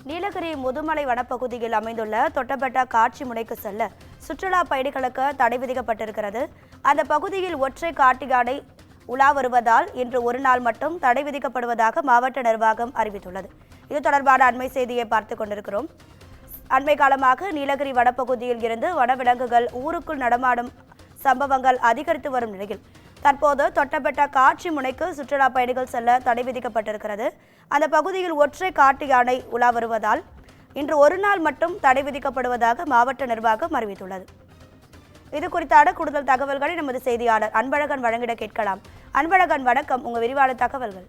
நீலகிரி முதுமலை வனப்பகுதியில் அமைந்துள்ள தொட்டபெட்டா காட்சி முனைக்கு செல்ல சுற்றுலா பயணிகளுக்கு தடை விதிக்கப்பட்டிருக்கிறது. அந்த பகுதியில் ஒற்றை காட்டு யானை உலா வருவதால் இன்று ஒரு நாள் மட்டும் தடை விதிக்கப்படுவதாக மாவட்ட நிர்வாகம் அறிவித்துள்ளது. இது தொடர்பான அண்மை செய்தியை பார்த்துக் கொண்டிருக்கிறோம். அண்மை காலமாக நீலகிரி வனப்பகுதியில் இருந்து வனவிலங்குகள் ஊருக்குள் நடமாடும் சம்பவங்கள் அதிகரித்து வரும் நிலையில் தற்போது தொட்டபெட்டா காட்சி முனைக்கு சுற்றுலா பயணிகள் செல்ல தடை விதிக்கப்பட்டிருக்கிறது. அந்த பகுதியில் ஒற்றை காட்டு யானை உலா வருவதால் இன்று ஒரு நாள் மட்டும் தடை விதிக்கப்படுவதாக மாவட்ட நிர்வாகம் அறிவித்துள்ளது. இது குறித்தான கூடுதல் தகவல்களை நமது செய்தியாளர் அன்பழகன் வழங்கிட கேட்கலாம். அன்பழகன், வணக்கம். உங்க விரிவான தகவல்கள்.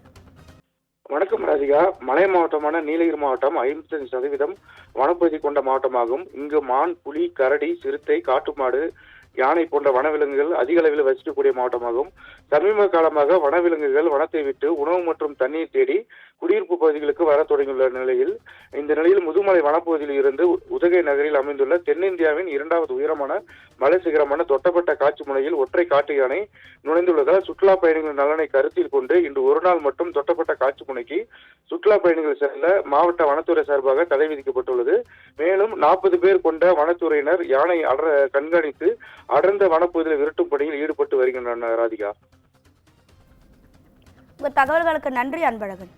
வணக்கம் ராதிகா. மலை மாவட்டமான நீலகிரி மாவட்டம் 55% வனப்பகுதி கொண்ட மாவட்டமாகும். இங்கு மான், புலி, கரடி, சிறுத்தை, காட்டுமாடு, யானை போன்ற வனவிலங்குகள் அதிக அளவில் வசிக்கக்கூடிய மாவட்டமாகும். சமீப காலமாக வனவிலங்குகள் வனத்தை விட்டு உணவு மற்றும் தண்ணீர் தேடி குடியிருப்பு பகுதிகளுக்கு வர தொடங்கியுள்ள நிலையில் முதுமலை வனப்பகுதியில் இருந்து உதகை நகரில் அமைந்துள்ள தென்னிந்தியாவின் 2வது உயரமான மலை சிகரமான தொட்டபெட்டா காட்சி முனையில் ஒற்றை காட்டு யானை நுழைந்துள்ளதால் சுற்றுலா பயணிகளின் நலனை கருத்தில் கொண்டு இன்று ஒரு நாள் மட்டும் தொட்டபெட்டா காட்சி முனைக்கு சுற்றுலா பயணிகள் செல்ல மாவட்ட வனத்துறை சார்பாக தடை விதிக்கப்பட்டுள்ளது. மேலும் 40 பேர் கொண்ட வனத்துறையினர் யானை கண்காணித்து அடர்ந்த வனப்பகுதியில் விரட்டும் பணியில் ஈடுபட்டு வருகின்றனர். ராதிகா, உங்க தகவல்களுக்கு நன்றி அன்பழகன்.